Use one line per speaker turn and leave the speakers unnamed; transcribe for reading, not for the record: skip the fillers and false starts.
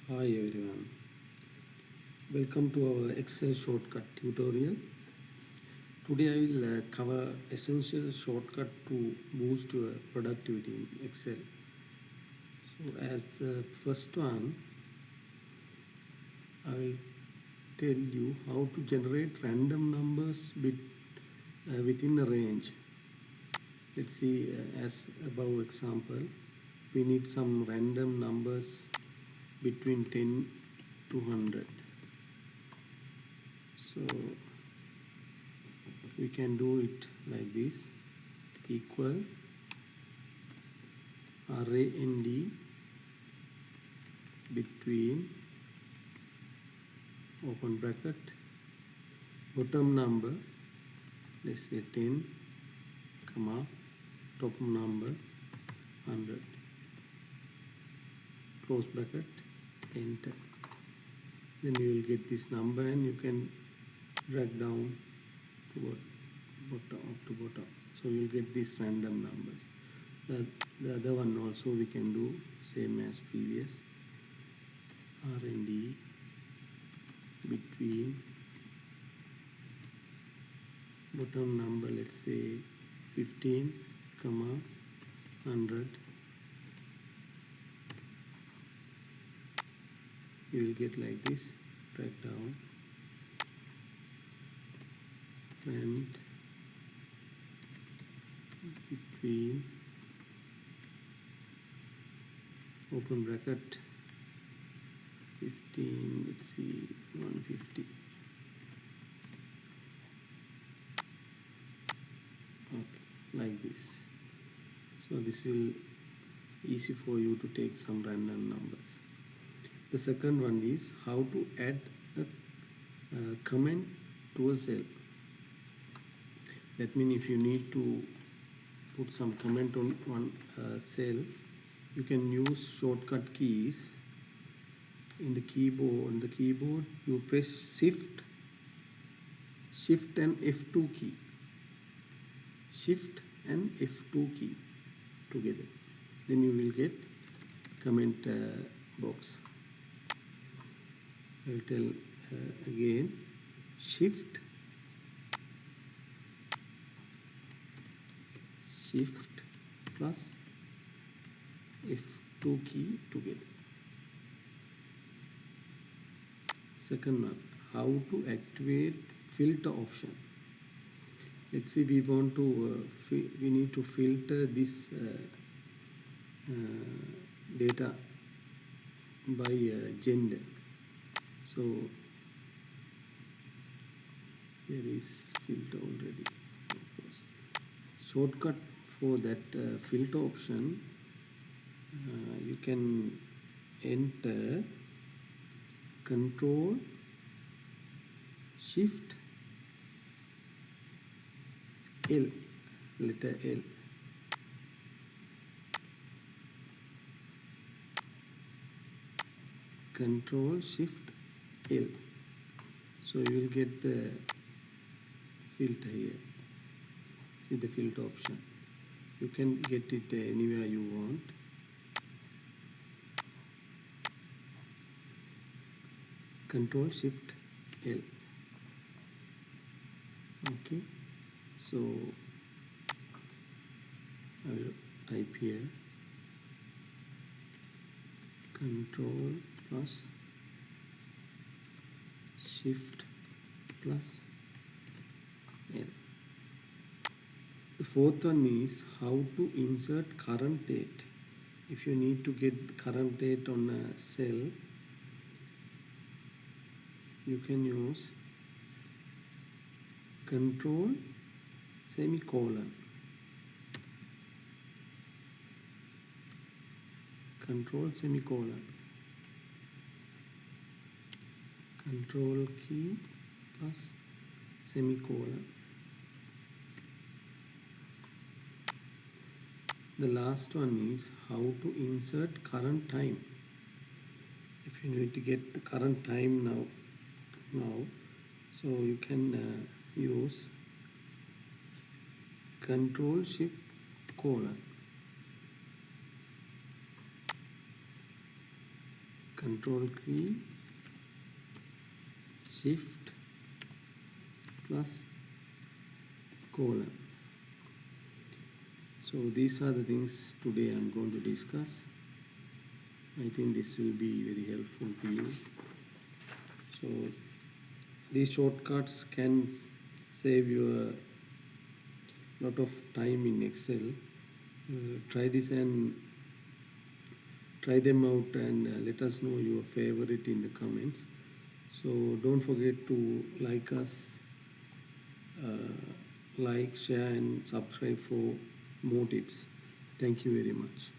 Hi everyone, welcome to our Excel shortcut tutorial. Today I will cover essential shortcut to boost your productivity in Excel. So as the first one, I will tell you how to generate random numbers within a range. Let's see as above example, we need some random numbers between 10 to 100. So we can do it like this: equal array nd between open bracket bottom number, let's say 10 comma top number 100, close bracket, enter. Then you will get this number and you can drag down to bottom up to bottom, so you will get these random numbers. The other one also we can do same as previous, R&D between bottom number, let's say 15 comma 100. You will get like this, drag down, and between open bracket 15, let's see 150. Okay, like this. So this will easy for you to take some random numbers. The second one is how to add a comment to a cell. That means if you need to put some comment on one cell, you can use shortcut keys in the keyboard. On the keyboard you press shift and F2 key, shift and F2 key together, then you will get comment box. I will tell again, shift plus F2 key together. Second one, how to activate filter option. Let's say we want to we need to filter this data by gender. So there is filter already. Shortcut for that filter option, you can enter Control Shift L, letter L. Control Shift L. So you will get the filter here. See the filter option. You can get it anywhere you want. Control Shift L. Okay. So I will type here Control plus Shift plus L. The fourth one is how to insert current date. If you need to get the current date on a cell, you can use Control semicolon, Control semicolon, Control key plus semicolon. The last one is how to insert current time. If you need to get the current time now, so you can use Control Shift colon, control key shift plus colon. So these are the things today I'm going to discuss. I think this will be very helpful to you. So these shortcuts can save you a lot of time in Excel. Try this and try them out, and let us know your favorite in the comments. So don't forget to like us, like, share and subscribe for more tips. Thank you very much.